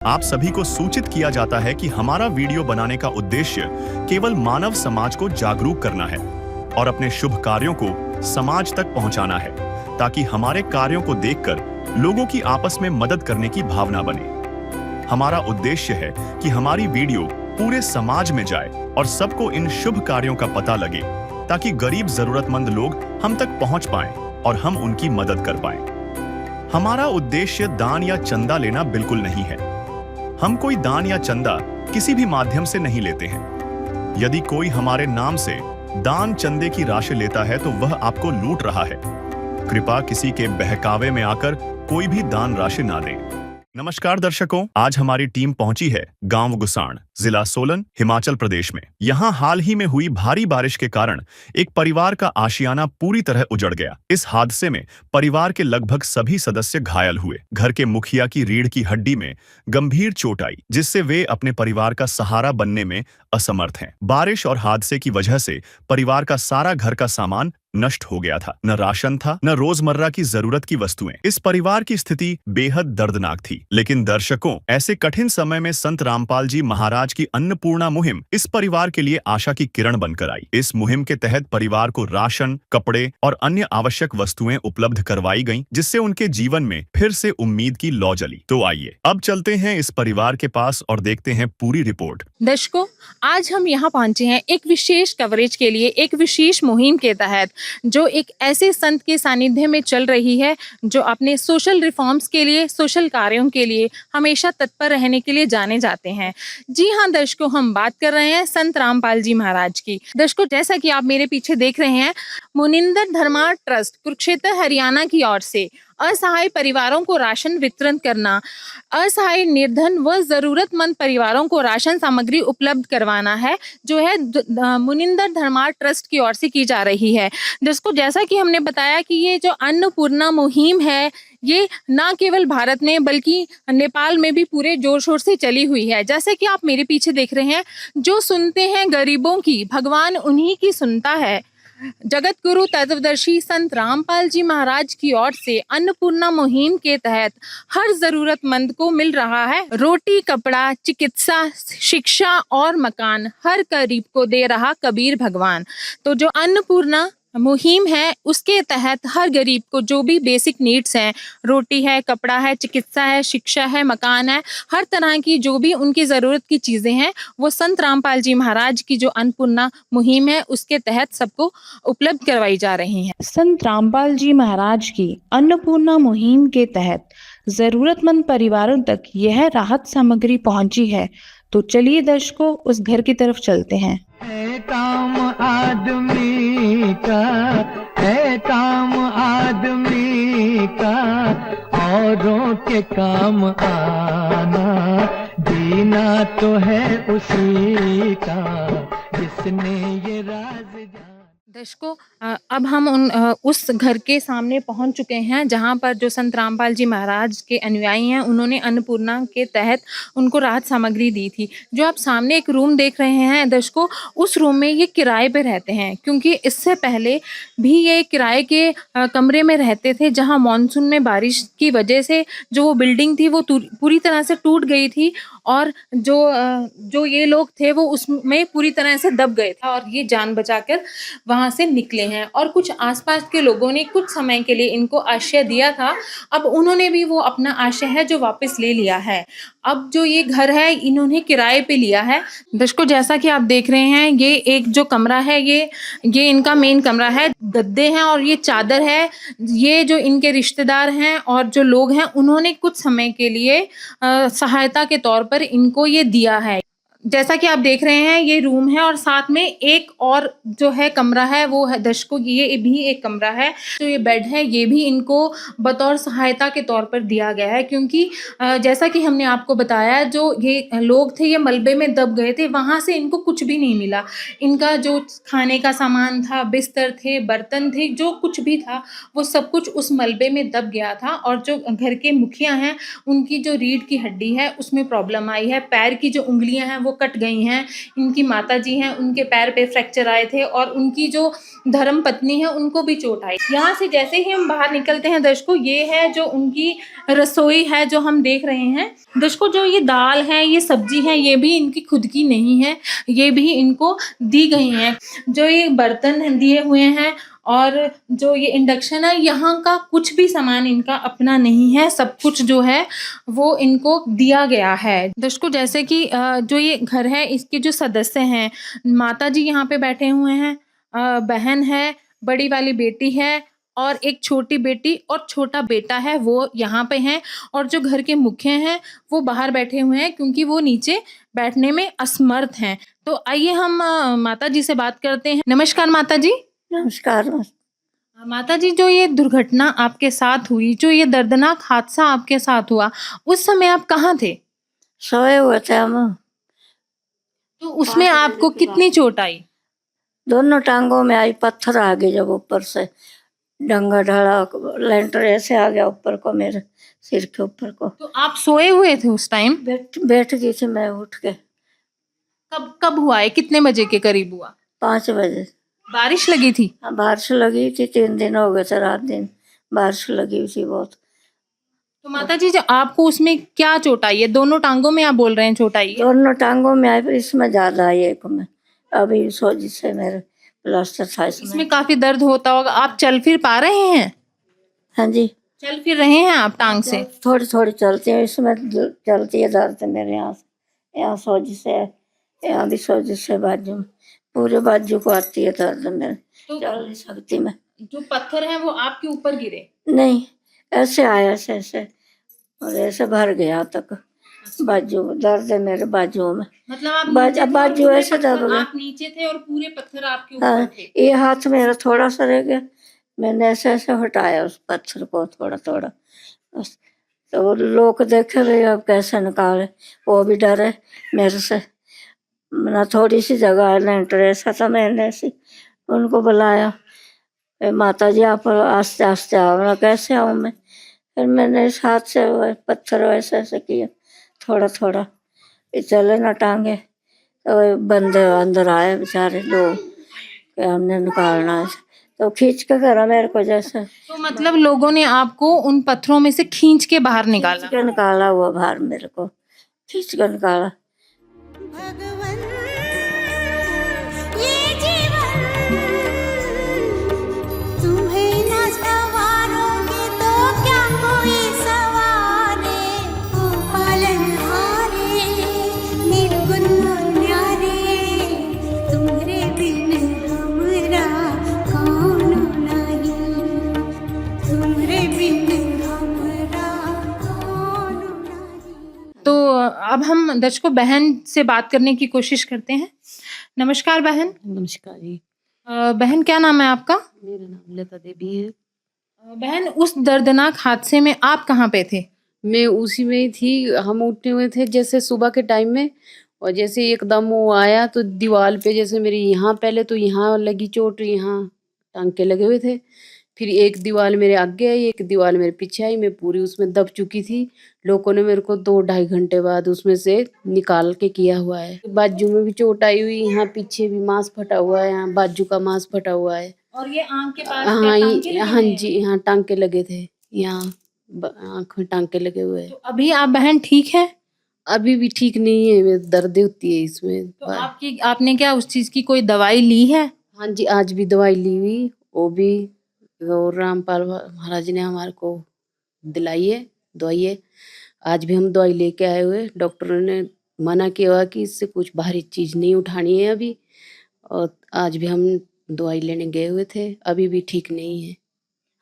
आप सभी को सूचित किया जाता है कि हमारा वीडियो बनाने का उद्देश्य केवल मानव समाज को जागरूक करना है और अपने शुभ कार्यों को समाज तक पहुंचाना है, ताकि हमारे कार्यों को देखकर लोगों की आपस में मदद करने की भावना बने। हमारा उद्देश्य है कि हमारी वीडियो पूरे समाज में जाए और सबको इन शुभ कार्यों का पता लगे, ताकि गरीब जरूरतमंद लोग हम तक पहुंच पाएं और हम उनकी मदद कर पाएं। हमारा उद्देश्य दान या चंदा लेना बिल्कुल नहीं है। हम कोई दान या चंदा किसी भी माध्यम से नहीं लेते हैं। यदि कोई हमारे नाम से दान चंदे की राशि लेता है तो वह आपको लूट रहा है। कृपया किसी के बहकावे में आकर कोई भी दान राशि ना दें। नमस्कार दर्शकों, आज हमारी टीम पहुंची है गांव गुसाण, जिला सोलन, हिमाचल प्रदेश में। यहां हाल ही में हुई भारी बारिश के कारण एक परिवार का आशियाना पूरी तरह उजड़ गया। इस हादसे में परिवार के लगभग सभी सदस्य घायल हुए। घर के मुखिया की रीढ़ की हड्डी में गंभीर चोट आई, जिससे वे अपने परिवार का सहारा बनने में असमर्थ हैं। बारिश और हादसे की वजह से परिवार का सारा घर का सामान नष्ट हो गया था। न राशन था, न रोजमर्रा की जरूरत की वस्तुएं। इस परिवार की स्थिति बेहद दर्दनाक थी। लेकिन दर्शकों, ऐसे कठिन समय में संत रामपाल जी महाराज की अन्नपूर्णा मुहिम इस परिवार के लिए आशा की किरण बनकर आई। इस मुहिम के तहत परिवार को राशन, कपड़े और अन्य आवश्यक वस्तुएं उपलब्ध करवाई गईं, जिससे उनके जीवन में फिर से उम्मीद की लौ जली। तो आइए अब चलते हैं इस परिवार के पास और देखते हैं पूरी रिपोर्ट। दर्शकों, आज हम यहाँ पहुंचे हैं एक विशेष कवरेज के लिए, एक विशेष मुहिम के तहत, जो एक ऐसे संत के सानिध्य में चल रही है जो अपने सोशल रिफॉर्म्स के लिए, सोशल कार्यों के लिए हमेशा तत्पर रहने के लिए जाने जाते हैं। जी हाँ दर्शकों, हम बात कर रहे हैं संत रामपाल जी महाराज की। दर्शकों, जैसा कि आप मेरे पीछे देख रहे हैं, मुनिंदर धर्मार्थ ट्रस्ट कुरुक्षेत्र हरियाणा की ओर से असहाय परिवारों को राशन वितरण करना, असहाय, निर्धन व जरूरतमंद परिवारों को राशन सामग्री उपलब्ध करवाना है, जो है मुनिंदर धर्मार्थ ट्रस्ट की ओर से की जा रही है। जिसको, जैसा कि हमने बताया कि ये जो अन्नपूर्णा मुहिम है, ये ना केवल भारत में बल्कि नेपाल में भी पूरे जोर शोर से चली हुई है। जैसे कि आप मेरे पीछे देख रहे हैं, जो सुनते हैं गरीबों की, भगवान उन्हीं की सुनता है। जगत गुरु तत्वदर्शी संत रामपाल जी महाराज की ओर से अन्नपूर्णा मुहिम के तहत हर जरूरतमंद को मिल रहा है रोटी, कपड़ा, चिकित्सा, शिक्षा और मकान। हर गरीब को दे रहा कबीर भगवान। तो जो अन्नपूर्णा मुहिम है, उसके तहत हर गरीब को जो भी बेसिक नीड्स हैं, रोटी है, कपड़ा है, चिकित्सा है, शिक्षा है, मकान है, हर तरह की जो भी उनकी ज़रूरत की चीज़ें हैं, वो संत रामपाल जी महाराज की जो अन्नपूर्णा मुहिम है, उसके तहत सबको उपलब्ध करवाई जा रही हैं। संत रामपाल जी महाराज की अन्नपूर्णा मुहिम के तहत ज़रूरतमंद परिवारों तक यह राहत सामग्री पहुंची है। तो चलिए दर्शकों, उस घर की तरफ चलते हैं। है काम आदमी का, है काम आदमी का, औरों के काम आना, जीना तो है उसी का जिसने ये राज जाना। दर्शकों, अब हम उस घर के सामने पहुंच चुके हैं जहां पर जो संत रामपाल जी महाराज के अनुयायी हैं, उन्होंने अन्नपूर्णा के तहत उनको राहत सामग्री दी थी। जो आप सामने एक रूम देख रहे हैं दर्शकों, उस रूम में ये किराए पे रहते हैं, क्योंकि इससे पहले भी ये किराए के कमरे में रहते थे, जहां मानसून में बारिश की वजह से जो वो बिल्डिंग थी वो पूरी तरह से टूट गई थी और जो ये लोग थे वो उसमें पूरी तरह से दब गए थे और ये जान बचाकर वहां से निकले हैं। और कुछ आसपास के लोगों ने कुछ समय के लिए इनको आश्रय दिया था। अब उन्होंने भी वो अपना आश्रय है जो वापस ले लिया है। अब जो ये घर है, इन्होंने किराए पे लिया है। दर्शकों, जैसा कि आप देख रहे हैं, ये एक जो कमरा है, ये इनका मेन कमरा है। गद्दे हैं और ये चादर है। ये जो इनके रिश्तेदार हैं और जो लोग हैं, उन्होंने कुछ समय के लिए सहायता के तौर पर इनको ये दिया है। जैसा कि आप देख रहे हैं, ये रूम है और साथ में एक और जो है कमरा है, वो है दर्शकों, ये भी एक कमरा है। तो ये बेड है, ये भी इनको बतौर सहायता के तौर पर दिया गया है, क्योंकि जैसा कि हमने आपको बताया, जो ये लोग थे ये मलबे में दब गए थे, वहाँ से इनको कुछ भी नहीं मिला। इनका जो खाने का सामान था, बिस्तर थे, बर्तन थे, जो कुछ भी था वो सब कुछ उस मलबे में दब गया था। और जो घर के मुखिया हैं, उनकी जो रीढ़ की हड्डी है उसमें प्रॉब्लम आई है, पैर की जो उंगलियां हैं वो वो कट गई हैं। इनकी माताजी हैं, उनके पैर पे फ्रैक्चर आए थे और उनकी जो धर्म पत्नी है उनको भी चोट आई। यहाँ से जैसे ही हम बाहर निकलते हैं दर्शकों, ये है जो उनकी रसोई है जो हम देख रहे हैं। दर्शकों, जो ये दाल है, ये सब्जी है, ये भी इनकी खुद की नहीं है, ये भी इनको दी गई हैं। जो ये बर्तन दिए हुए हैं और जो ये इंडक्शन है, यहाँ का कुछ भी सामान इनका अपना नहीं है, सब कुछ जो है वो इनको दिया गया है। दर्शकों, जैसे कि जो ये घर है इसके जो सदस्य हैं, माताजी यहाँ पे बैठे हुए हैं, बहन है, बड़ी वाली बेटी है और एक छोटी बेटी और छोटा बेटा है, वो यहाँ पे हैं। और जो घर के मुखिया हैं वो बाहर बैठे हुए हैं क्योंकि वो नीचे बैठने में असमर्थ हैं। तो आइए हम माता जी से बात करते हैं। नमस्कार माता जी। नमस्कार। माता जी, जो ये दुर्घटना आपके साथ हुई, जो ये दर्दनाक हादसा आपके साथ हुआ, उस समय आप कहाँ थे? सोए हुए थे हम। तो उसमें आपको कितनी चोट आई? दोनों टांगों में आई, पत्थर आ गए जब ऊपर से, डंगा ढला, लेंटर ऐसे आ गया ऊपर को, मेरे सिर के ऊपर को। तो आप सोए हुए थे उस टाइम? बैठ गई थी मैं उठ के। कब कब हुआ है? कितने बजे के करीब हुआ? 5 बजे। बारिश लगी थी? हाँ, बारिश लगी थी, 3 दिन हो गए थे, रात दिन बारिश लगी हुई थी बहुत। तो माता जी, जो आपको उसमें क्या चोट आई है? दोनों टांगों में आप बोल रहे हैं चोट आई है? दोनों टांगों में आई, इसमें ज्यादा आई एक में। अभी सोजी से मेरे प्लास्टर था इसमें काफी दर्द होता होगा। आप चल फिर पा रहे हैं? हाँ जी, चल फिर रहे हैं आप टांग से? थोड़ी थोड़ी चलती है, इसमें चलती है दर्द मेरे यहाँ से, यहाँ सोजी से, यहाँ भी सोजी से, बाजू में, पूरे बाजू को आती है दर्द मेरे। तो चल नहीं सकती मैं। जो पत्थर है वो आपके ऊपर गिरे? नहीं, ऐसे आया, ऐसे ऐसे और ऐसे भर गया तक बाजू, दर्द है मेरे बाजुओं में। मतलब आप बाजू ऐसे दब गया। आप नीचे थे और पूरे पत्थर आपके ऊपर हाँ, थे? ये हाथ मेरा थोड़ा सा रह गया, मैंने ऐसे ऐसे हटाया उस पत्थर को थोड़ा थोड़ा बस। तो लोग देखे भाई अब कैसे निकाले, वो भी डरे मेरे से। ना थोड़ी सी जगह है, लेंटर ऐसा था, मैंने ऐसे उनको बुलाया, माता जी आप आस्ते आस्ते आओ ना। कैसे आऊँ मैं? फिर मैंने इस हाथ से पत्थर वैसे ऐसे किया थोड़ा थोड़ा, चले ना टांगे। तो बंदे अंदर आए बेचारे लोग कि हमने निकालना है, तो खींच के करा मेरे को जैसे। तो मतलब लोगों ने आपको उन पत्थरों में से खींच के बाहर निकाला? खींच के निकाला हुआ बाहर, मेरे को खींच के निकाला। भगवन ये जीवन तुम्हें न सवारोगे तो क्या कोई सवारे। ओ पालनहारे निर्गुण न्यारे, तुम्हारे बिन हमरा कौन नहीं, तुम्हारे बिन हमरा कौन नहीं। तो अब हम दर्शकों बहन से बात करने की कोशिश करते हैं। नमस्कार बहन। नमस्कार जी। बहन, क्या नाम है आपका? मेरा नाम लता देवी है। बहन, उस दर्दनाक हादसे में आप कहाँ पे थे? मैं उसी में ही थी। हम उठे हुए थे जैसे सुबह के टाइम में, और जैसे एकदम वो आया तो दीवार पे जैसे मेरी यहाँ पहले तो यहाँ लगी चोट, यहाँ टांके लगे हुए थे। फिर एक दीवार मेरे आगे आई, एक दीवार मेरे पीछे आई, मैं पूरी उसमें दब चुकी थी। लोगों ने मेरे को 2-2.5 घंटे बाद उसमें से निकाल के किया हुआ है। बाजू में भी चोट आई हुई, यहाँ पीछे भी मांस फटा हुआ है, यहाँ बाजू का मांस फटा हुआ है। और ये आंख के पास हाँ क्या टांके लगे हाँ हैं? जी, यहाँ टांके लगे थे, यहाँ आँख में टांके लगे हुए हैं। तो अभी आप बहन ठीक है? अभी भी ठीक नहीं है, दर्द होती है इसमें। तो आपने क्या उस चीज की कोई दवाई ली है? हाँ जी, आज भी दवाई ली हुई, वो भी और रामपाल महाराज ने हमारे को दिलाई है दवाई है। आज भी हम दवाई लेके आए हुए, डॉक्टर ने मना किया हुआ कि इससे कुछ भारी चीज नहीं उठानी है अभी, और आज भी हम दवाई लेने गए हुए थे, अभी भी ठीक नहीं है।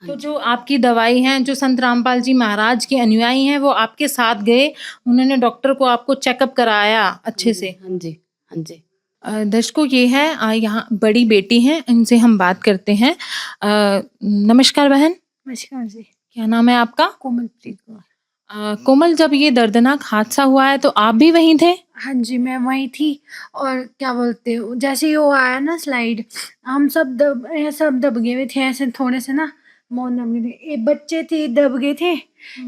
तो जो आपकी दवाई है, जो संत रामपाल जी महाराज के अनुयायी हैं वो आपके साथ गए, उन्होंने डॉक्टर को आपको चेकअप कराया अच्छे से? हाँ जी, हाँ जी। दर्शकों, ये है यहाँ बड़ी बेटी हैं, इनसे हम बात करते हैं। नमस्कार बहन। नमस्कार जी। क्या नाम है आपका? कोमलप्रीत कौर। कोमल, जब ये दर्दनाक हादसा हुआ है तो आप भी वहीं थे? हाँ जी, मैं वहीं थी। और क्या बोलते हो, जैसे ही वो आया ना स्लाइड, हम सब दब गए हुए थे ऐसे थोड़े से ना, मौन दब गए थे। बच्चे थे दब गए थे,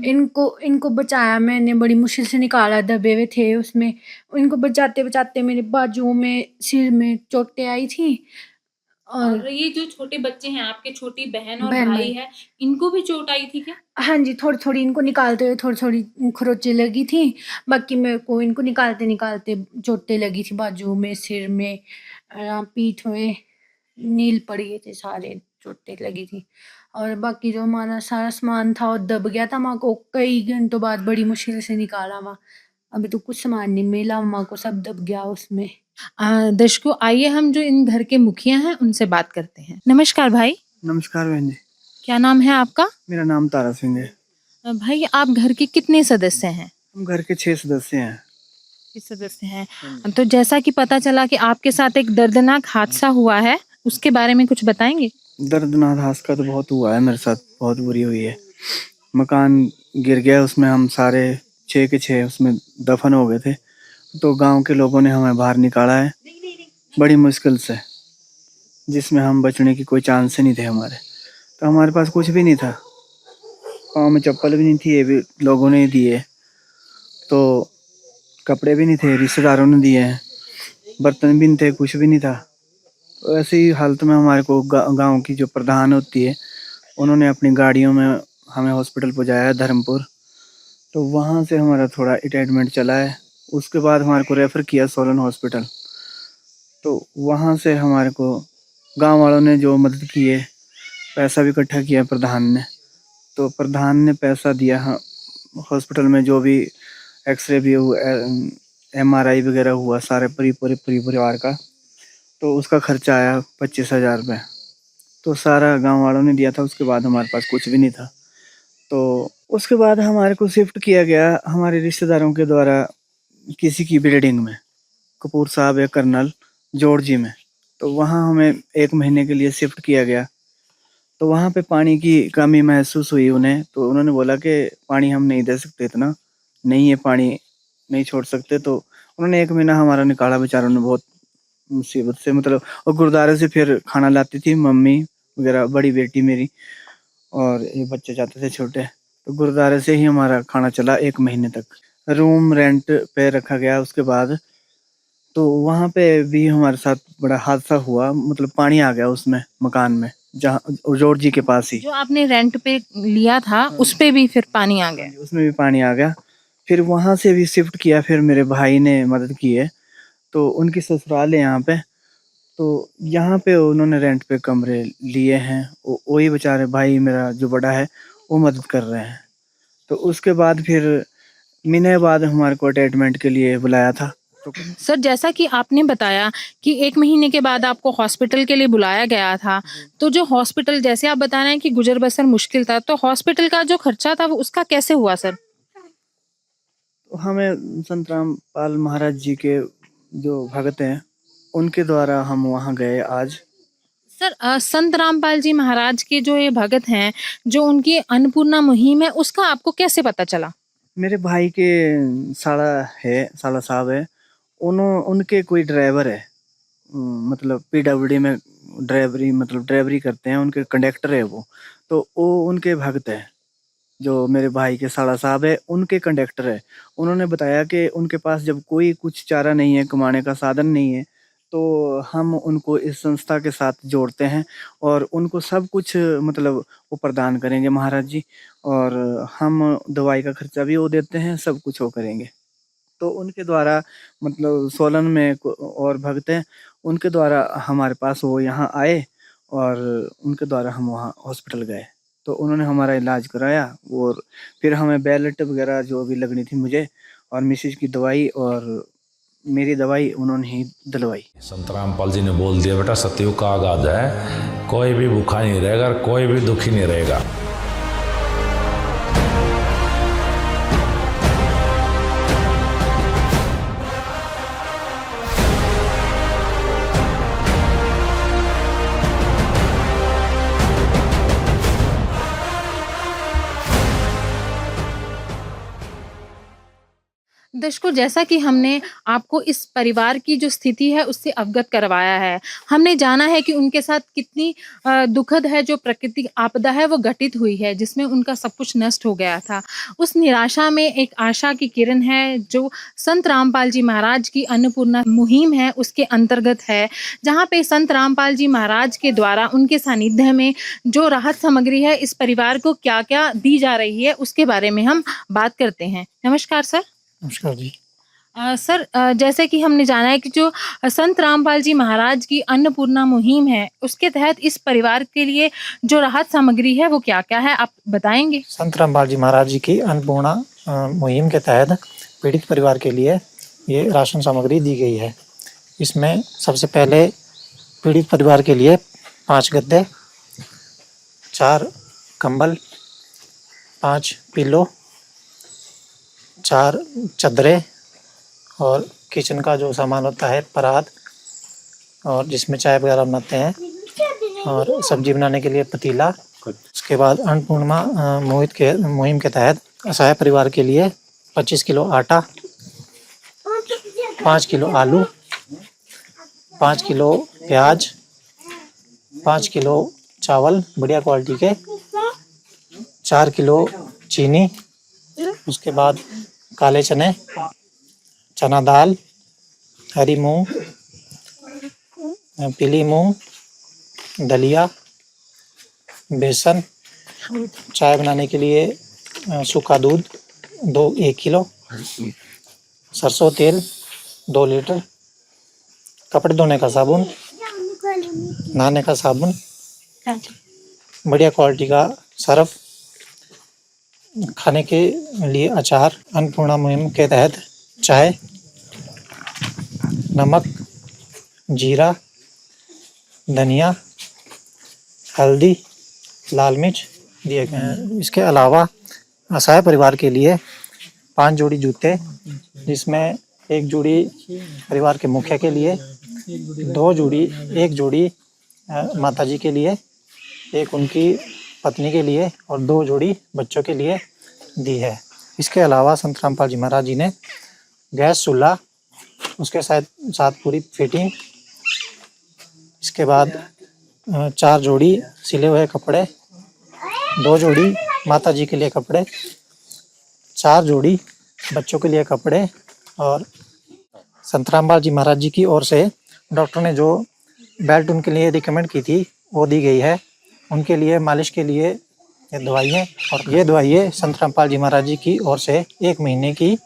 इनको इनको बचाया मैंने, बड़ी मुश्किल से निकाला, दबे हुए थे उसमें। इनको बचाते बचाते मेरे बाजुओं में, सिर में चोटें आई थी। और ये जो छोटे बच्चे हैं आपके, छोटी बहन और बहन भाई भाई। है, इनको भी चोट आई थी क्या? हाँ जी, थोड़ी-थोड़ी इनको निकालते हुए थोड़ी-थोड़ी खरोंचें लगी थी। बाकी मेरे को इनको निकालते-निकालते चोटें लगी थी बाजुओं में, सिर में, पीठ में, नील पड़ गए थे सारे, चोटें लगी थी। और बाकी जो हमारा सारा सामान था वो दब गया था। माँ को कई घंटों बाद बड़ी मुश्किल से निकाला वहाँ। अभी तो कुछ सामान नहीं मिला, माँ को सब दब गया उसमें। दर्शकों, आइए हम जो इन घर के मुखिया हैं उनसे बात करते हैं। नमस्कार भाई, नमस्कार बहन जी, क्या नाम है आपका? मेरा नाम तारा सिंह है। भाई, आप घर के कितने सदस्य हैं? हम घर के 6 सदस्य हैं। 6 सदस्य हैं। तो जैसा कि पता चला कि आपके साथ एक दर्दनाक हादसा हुआ है, उसके बारे में कुछ बताएंगे? दर्दनाक हादसा तो बहुत हुआ है, मेरे साथ बहुत बुरी हुई है। मकान गिर गया, उसमें हम सारे 6 के 6 उसमें दफन हो गए थे। तो गांव के लोगों ने हमें बाहर निकाला है बड़ी मुश्किल से, जिसमें हम बचने की कोई चांस ही नहीं थे हमारे। तो हमारे पास कुछ भी नहीं था, पाँव में चप्पल भी नहीं थी, ये भी लोगों ने ही दिए। तो कपड़े भी नहीं थे, रिश्तेदारों ने दिए हैं। बर्तन भी नहीं थे, कुछ भी नहीं था। तो ऐसी ही हालत में हमारे को गांव की जो प्रधान होती है, उन्होंने अपनी गाड़ियों में हमें हॉस्पिटल पहुंचाया है धर्मपुर। तो वहाँ से हमारा थोड़ा ट्रीटमेंट चला है। उसके बाद हमारे को रेफ़र किया सोलन हॉस्पिटल। तो वहाँ से हमारे को गांव वालों ने जो मदद की है, पैसा भी इकट्ठा किया प्रधान ने। तो प्रधान ने पैसा दिया हॉस्पिटल में, जो भी एक्सरे भी हुआ, MRI वगैरह हुआ, सारे पूरे परिवार का। तो उसका खर्चा आया 25,000 रुपये। तो सारा गांव वालों ने दिया था। उसके बाद हमारे पास कुछ भी नहीं था। तो उसके बाद हमारे को शिफ्ट किया गया हमारे रिश्तेदारों के द्वारा किसी की बिल्डिंग में, कपूर साहब है कर्नल जॉर्जी में। तो वहाँ हमें 1 महीने के लिए शिफ्ट किया गया। तो वहाँ पे पानी की कमी महसूस हुई उन्हें। तो उन्होंने बोला कि पानी हम नहीं दे सकते, इतना नहीं है, पानी नहीं छोड़ सकते। तो उन्होंने 1 महीना हमारा निकाला बेचारों ने, बहुत मुसीबत से, मतलब। और गुरुद्वारे से फिर खाना लाती थी मम्मी वगैरह, बड़ी बेटी मेरी, और ये बच्चे जाते थे छोटे। तो गुरुद्वारे से ही हमारा खाना चला 1 महीने तक। रूम रेंट पे रखा गया उसके बाद। तो वहाँ पे भी हमारे साथ बड़ा हादसा हुआ, मतलब पानी आ गया उसमें मकान में, जहाँ जॉर्जी के पास ही। जो आपने रेंट पे लिया था, उस पे भी फिर पानी आ गया? उसमें भी पानी आ गया। फिर वहाँ से भी शिफ्ट किया, फिर मेरे भाई ने मदद की है। तो उनकी ससुराल है यहाँ पे। तो यहाँ पे उन्होंने रेंट पे कमरे लिए हैं। वही बेचारे भाई मेरा जो बड़ा है, वो मदद कर रहे हैं। तो उसके बाद फिर महीने बाद हमारे को अटैचमेंट के लिए बुलाया था। तो सर, जैसा कि आपने बताया कि 1 महीने के बाद आपको हॉस्पिटल के लिए बुलाया गया था, तो जो हॉस्पिटल, जैसे आप बता रहे हैं कि गुजर बसर मुश्किल था, तो हॉस्पिटल का जो खर्चा था वो उसका कैसे हुआ सर? हमें संत रामपाल महाराज जी के जो भगत हैं, उनके द्वारा हम वहाँ गए आज। सर, संत रामपाल जी महाराज के जो ये भगत हैं, जो उनकी अन्नपूर्णा मुहिम है, उसका आपको कैसे पता चला? मेरे भाई के साला साहब है, उनके कोई ड्राइवर है, मतलब PWD में ड्राइवरी करते हैं, उनके कंडक्टर है वो। तो वो उनके भक्त है, जो मेरे भाई के साला साहब है, उनके कंडक्टर है। उन्होंने बताया कि उनके पास जब कोई कुछ चारा नहीं है, कमाने का साधन नहीं है, तो हम उनको इस संस्था के साथ जोड़ते हैं और उनको सब कुछ, मतलब वो प्रदान करेंगे महाराज जी। और हम दवाई का खर्चा भी वो देते हैं, सब कुछ वो करेंगे। तो उनके द्वारा, मतलब सोलन में और भक्त हैं, उनके द्वारा हमारे पास वो यहाँ आए और उनके द्वारा हम वहाँ हॉस्पिटल गए। तो उन्होंने हमारा इलाज कराया और फिर हमें बैलेट वगैरह जो भी लगनी थी मुझे और मिसेज की दवाई और मेरी दवाई उन्होंने ही दिलवाई। संत रामपाल जी ने बोल दिया, बेटा सतयुग का आगाज है, कोई भी भूखा नहीं रहेगा और कोई भी दुखी नहीं रहेगा। दर्शकों, जैसा कि हमने आपको इस परिवार की जो स्थिति है उससे अवगत करवाया है, हमने जाना है कि उनके साथ कितनी दुखद है जो प्राकृतिक आपदा है वो घटित हुई है, जिसमें उनका सब कुछ नष्ट हो गया था। उस निराशा में एक आशा की किरण है जो संत रामपाल जी महाराज की अन्नपूर्णा मुहिम है उसके अंतर्गत है, जहाँ पे संत रामपाल जी महाराज के द्वारा उनके सानिध्य में जो राहत सामग्री है इस परिवार को क्या क्या दी जा रही है उसके बारे में हम बात करते हैं। नमस्कार सर। नमस्कार जी। सर, जैसे कि हमने जाना है कि जो संत रामपाल जी महाराज की अन्नपूर्णा मुहिम है उसके तहत इस परिवार के लिए जो राहत सामग्री है वो क्या क्या है, आप बताएंगे? संत रामपाल जी महाराज जी की अन्नपूर्णा मुहिम के तहत पीड़ित परिवार के लिए ये राशन सामग्री दी गई है। इसमें सबसे पहले पीड़ित परिवार के लिए 5 गद्दे, 4 कंबल, 5 पिलो, 4 चादरें और किचन का जो सामान होता है परात, और जिसमें चाय वगैरह बनाते हैं, और सब्जी बनाने के लिए पतीला। उसके बाद अन्नपूर्णा मुहिम के तहत असहाय परिवार के लिए 25 किलो आटा, 5 किलो आलू, 5 किलो प्याज, 5 किलो चावल बढ़िया क्वालिटी के, 4 किलो चीनी, उसके बाद काले चने, चना दाल, हरी मूंग, पीली मूंग, दलिया, बेसन, चाय बनाने के लिए सूखा दूध 1 किलो, सरसों तेल 2 लीटर, कपड़े धोने का साबुन, नहाने का साबुन, बढ़िया क्वालिटी का सर्फ, खाने के लिए अचार, अन्नपूर्णा मुहिम के तहत चाय, नमक, जीरा, धनिया, हल्दी, लाल मिर्च दिए गए हैं। इसके अलावा असहाय परिवार के लिए 5 जोड़ी जूते, जिसमें 1 जोड़ी परिवार के मुखिया के लिए, 1 जोड़ी माताजी के लिए, 1 उनकी पत्नी के लिए और 2 जोड़ी बच्चों के लिए दी है। इसके अलावा संत रामपाल जी महाराज जी ने गैस चूल्हा, उसके साथ पूरी फिटिंग, इसके बाद 4 जोड़ी सिले हुए कपड़े, 2 जोड़ी माता जी के लिए कपड़े, 4 जोड़ी बच्चों के लिए कपड़े, और संत रामपाल जी महाराज जी की ओर से डॉक्टर ने जो बेल्ट उनके लिए रिकमेंड की थी वो दी गई है। उनके लिए मालिश के लिए ये दवाइयाँ, और ये दवाइयाँ संत रामपाल जी महाराज जी की ओर से 1 महीने की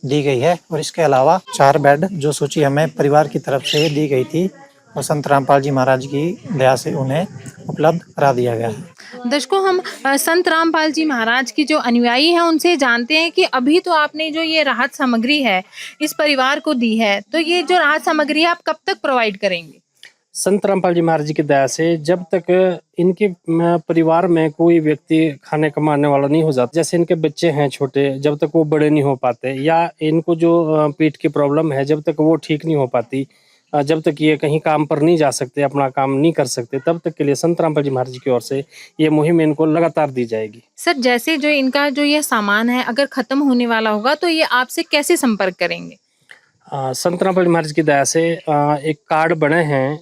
दी गई है। और इसके अलावा 4 बेड जो सूची हमें परिवार की तरफ से दी गई थी और संत रामपाल जी महाराज की दया से उन्हें उपलब्ध करा दिया गया है। दर्शकों, हम संत रामपाल जी महाराज की जो अनुयायी हैं उनसे जानते हैं कि अभी तो आपने जो ये राहत सामग्री है इस परिवार को दी है, तो ये जो राहत सामग्री है आप कब तक प्रोवाइड करेंगे? संत रामपाल जी महाराज जी की दया से जब तक इनके परिवार में कोई व्यक्ति खाने कमाने वाला नहीं हो जाता, जैसे इनके बच्चे हैं छोटे, जब तक वो बड़े नहीं हो पाते, या इनको जो पीठ की प्रॉब्लम है जब तक वो ठीक नहीं हो पाती, जब तक ये कहीं काम पर नहीं जा सकते, अपना काम नहीं कर सकते, तब तक के लिए संत रामपाल जी महाराज जी की ओर से ये मुहिम इनको लगातार दी जाएगी। सर, जैसे जो इनका जो ये सामान है अगर खत्म होने वाला होगा तो ये आपसे कैसे संपर्क करेंगे? संत रामपाल जी महाराज की दया से एक कार्ड बने हैं,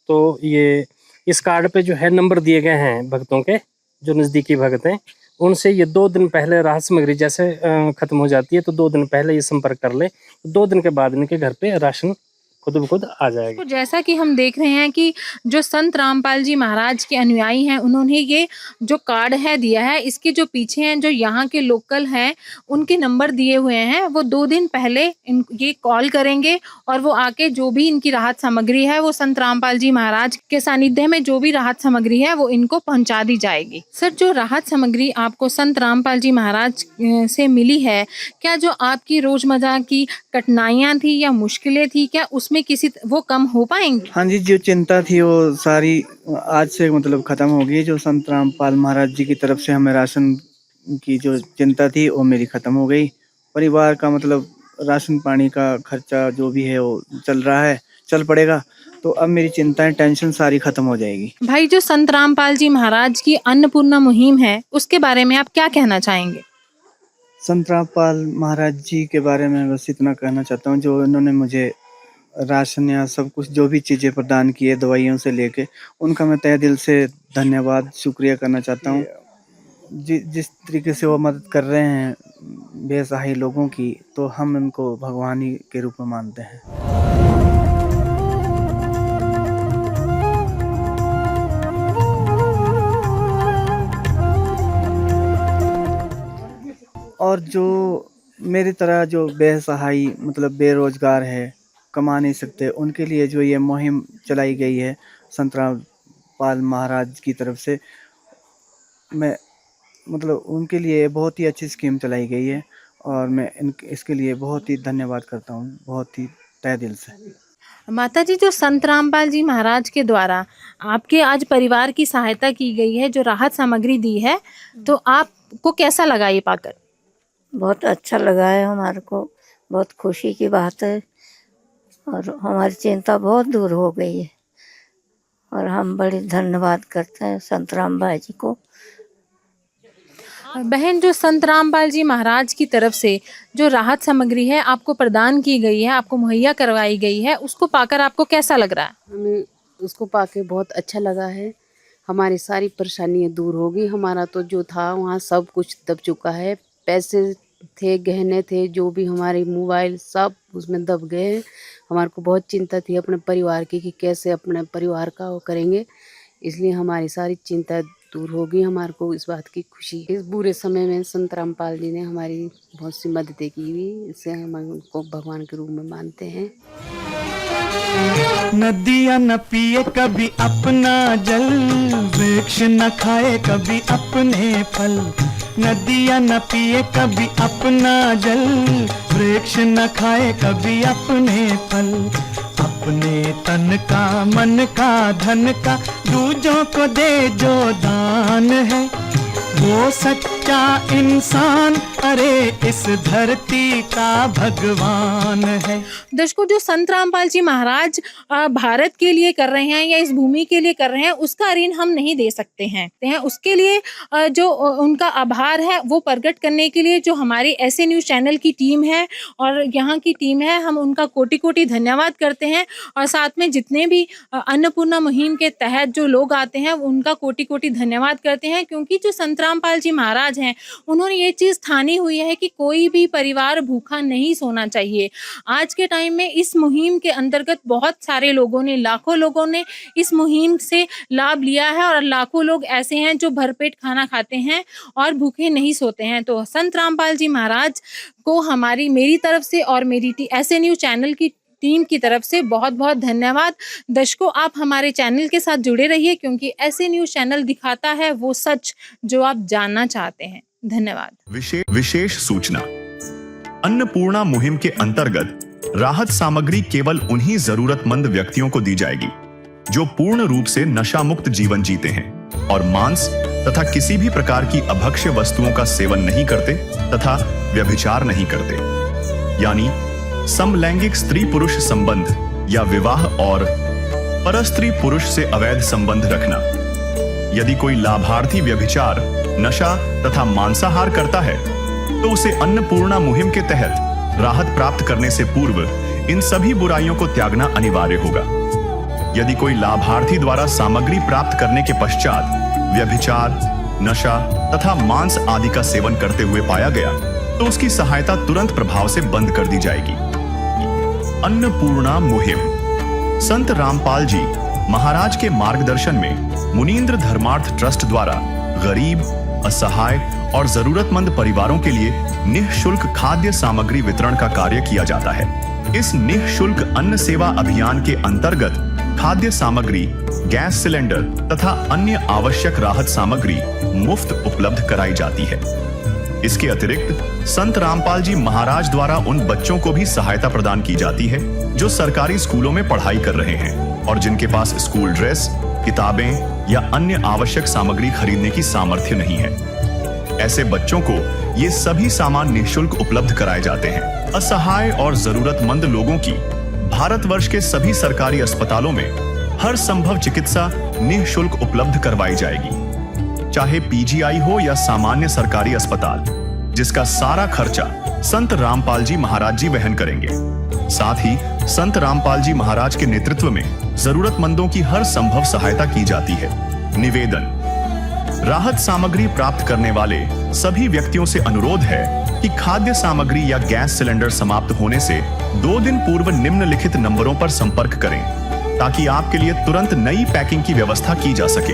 तो ये इस कार्ड पे जो है नंबर दिए गए हैं भक्तों के, जो नज़दीकी भक्त हैं, उनसे ये 2 दिन पहले राहत सामग्री जैसे खत्म हो जाती है तो 2 दिन पहले ये संपर्क कर ले, 2 दिन के बाद इनके घर पे राशन खुद ब खुद आ जाएगी। तो जैसा कि हम देख रहे हैं कि जो संत रामपाल जी महाराज के अनुयायी हैं उन्होंने ये जो कार्ड है दिया है, इसके जो पीछे हैं जो यहाँ के लोकल हैं उनके नंबर दिए हुए हैं, वो 2 दिन पहले ये कॉल करेंगे और वो आके जो भी इनकी राहत सामग्री है वो संत रामपाल जी महाराज के सानिध्य में जो भी राहत सामग्री है वो इनको पहुँचा दी जाएगी। सर, जो राहत सामग्री आपको संत रामपाल जी महाराज से मिली है, क्या जो आपकी रोजमर्रा की कठिनाइयाँ थी या मुश्किलें थी, क्या उसमें किसी वो कम हो पाएंगी? हाँ जी, जो चिंता थी वो सारी आज से मतलब खत्म हो गई। जो संत रामपाल महाराज जी की तरफ से हमें राशन की जो चिंता थी वो मेरी खत्म हो गई। परिवार का मतलब राशन पानी का खर्चा जो भी है वो चल रहा है, चल पड़ेगा, तो अब मेरी चिंताएं टेंशन सारी खत्म हो जाएगी। भाई, जो संत रामपाल जी महाराज की अन्नपूर्णा मुहिम है उसके बारे में आप क्या कहना चाहेंगे? संत रामपाल महाराज जी के बारे में बस इतना कहना चाहता हूँ, जो इन्होंने मुझे राशन या सब कुछ जो भी चीज़ें प्रदान की है दवाइयों से लेके, उनका मैं तहे दिल से धन्यवाद शुक्रिया करना चाहता हूँ। जिस तरीके से वो मदद कर रहे हैं बेसहाय लोगों की, तो हम उनको भगवान ही के रूप में मानते हैं। और जो मेरी तरह जो बेसहाय मतलब बेरोजगार है, कमा नहीं सकते, उनके लिए जो ये मुहिम चलाई गई है संत रामपाल महाराज की तरफ से, मैं मतलब उनके लिए बहुत ही अच्छी स्कीम चलाई गई है और मैं इसके लिए बहुत ही धन्यवाद करता हूँ, बहुत ही तहे दिल से। माता जी, जो संत रामपाल जी महाराज के द्वारा आपके आज परिवार की सहायता की गई है, जो राहत सामग्री दी है, तो आपको कैसा लगा ये पाकर? बहुत अच्छा लगा है, हमारे को बहुत खुशी की बात है और हमारी चिंता बहुत दूर हो गई है और हम बड़ी धन्यवाद करते हैं संत रामपाल जी को। बहन, जो संत रामपाल जी महाराज की तरफ से जो राहत सामग्री है आपको प्रदान की गई है, आपको मुहैया करवाई गई है, उसको पाकर आपको कैसा लग रहा है? हमें उसको पाके बहुत अच्छा लगा है। हमारी सारी परेशानियां दूर हो गई। हमारा तो जो था वहाँ सब कुछ दब चुका है। पैसे थे, गहने थे, जो भी हमारे मोबाइल सब उसमें दब गए हैं। हमारे को बहुत चिंता थी अपने परिवार की कि कैसे अपने परिवार का वो करेंगे, इसलिए हमारी सारी चिंता दूर हो गई। हमारे को इस बात की खुशी, इस बुरे समय में संत रामपाल जी ने हमारी बहुत सी मददें की हुई, इससे हम उनको भगवान के रूप में मानते हैं। नदियाँ न पिए कभी अपना जल, वृक्ष न खाए कभी अपने फल। नदियाँ न पिए कभी अपना जल, वृक्ष न खाए कभी अपने फल। अपने तन का, मन का, धन का दूजों को दे जो दान है, वो सच्चा इंसान, अरे इस धरती का भगवान है। दर्शकों, जो संत रामपाल जी महाराज भारत के लिए कर रहे हैं या इस भूमि के लिए कर रहे हैं, उसका ऋण हम नहीं दे सकते हैं। उसके लिए जो उनका आभार है वो प्रकट करने के लिए जो हमारी ऐसे न्यूज़ चैनल की टीम है और यहाँ की टीम है, हम उनका कोटि कोटि धन्यवाद करते हैं। और साथ में जितने भी अन्नपूर्णा मुहिम के तहत जो लोग आते हैं उनका कोटि कोटि धन्यवाद करते हैं, क्योंकि जो संत रामपाल जी महाराज हैं उन्होंने ये चीज़ ठानी हुई है कि कोई भी परिवार भूखा नहीं सोना चाहिए। आज के टाइम में इस मुहिम के अंतर्गत बहुत सारे लोगों ने, लाखों लोगों ने इस मुहिम से लाभ लिया है और लाखों लोग ऐसे हैं जो भरपेट खाना खाते हैं और भूखे नहीं सोते हैं। तो संत रामपाल जी महाराज को मेरी तरफ से और मेरी ऐसे न्यूज़ चैनल की टीम की तरफ से बहुत बहुत धन्यवाद। दर्शकों, आप हमारे चैनल के साथ जुड़े रहिए, क्योंकि ऐसे न्यूज़ चैनल दिखाता है वो सच जो आप जानना चाहते हैं। धन्यवाद। विशेष सूचना, अन्नपूर्णा मुहिम के अंतर्गत राहत सामग्री केवल उन्हीं जरूरतमंद व्यक्तियों को दी जाएगी जो पूर्ण रूप से नशा मुक्त जीवन जीते हैं और मांस तथा किसी भी प्रकार की अभक्ष्य वस्तुओं का सेवन नहीं करते तथा व्यभिचार नहीं करते, यानी समलैंगिक स्त्री पुरुष संबंध या विवाह और परस्त्री पुरुष से अवैध संबंध रखना। यदि कोई लाभार्थी व्यभिचार, नशा तथा मांसाहार करता है तो उसे अन्नपूर्णा मुहिम के तहत राहत प्राप्त करने से पूर्व इन सभी बुराइयों को त्यागना अनिवार्य होगा। यदि कोई लाभार्थी द्वारा सामग्री प्राप्त करने के पश्चात व्यभिचार, नशा तथा मांस आदि का सेवन करते हुए पाया गया तो उसकी सहायता तुरंत प्रभाव से बंद कर दी जाएगी। अन्नपूर्णा मुहिम संत रामपाल जी महाराज के मार्गदर्शन में मुनींद्र धर्मार्थ ट्रस्ट द्वारा गरीब, असहाय और जरूरतमंद परिवारों के लिए निःशुल्क खाद्य सामग्री वितरण का कार्य किया जाता है। इस निःशुल्क अन्न सेवा अभियान के अंतर्गत खाद्य सामग्री, गैस सिलेंडर तथा अन्य आवश्यक राहत सामग्री मुफ्त उपलब्ध कराई जाती है। इसके अतिरिक्त संत रामपाल जी महाराज द्वारा उन बच्चों को भी सहायता प्रदान की जाती है जो सरकारी स्कूलों में पढ़ाई कर रहे हैं और जिनके पास स्कूल ड्रेस, किताबें या अन्य आवश्यक सामग्री खरीदने की सामर्थ्य नहीं है। ऐसे बच्चों को ये सभी सामान निःशुल्क उपलब्ध कराए जाते हैं। असहाय और जरूरतमंद लोगों की भारतवर्ष के सभी सरकारी अस्पतालों में हर संभव चिकित्सा निःशुल्क उपलब्ध करवाई जाएगी, चाहे पीजीआई हो या सामान्य सरकारी अस्पताल। जिसका सारा खर्चा संत रामपाल जी महाराज जी वहन करेंगे। साथ ही संत रामपाल जी महाराज के नेतृत्व में जरूरतमंदों की हर संभव सहायता की जाती है। निवेदन, राहत सामग्री प्राप्त करने वाले सभी व्यक्तियों से अनुरोध है कि खाद्य सामग्री या गैस सिलेंडर समाप्त होने से 2 दिन पूर्व निम्नलिखित नंबरों पर संपर्क करें ताकि आपके लिए तुरंत नई पैकिंग की व्यवस्था की जा सके।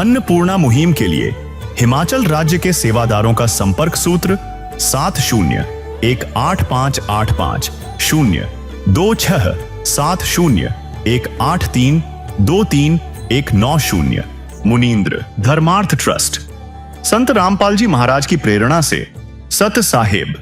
अन्नपूर्णा मुहिम के लिए हिमाचल राज्य के सेवादारों का संपर्क सूत्र 701885 मुनींद्र धर्मार्थ ट्रस्ट। संत रामपाल जी महाराज की प्रेरणा से सत साहिब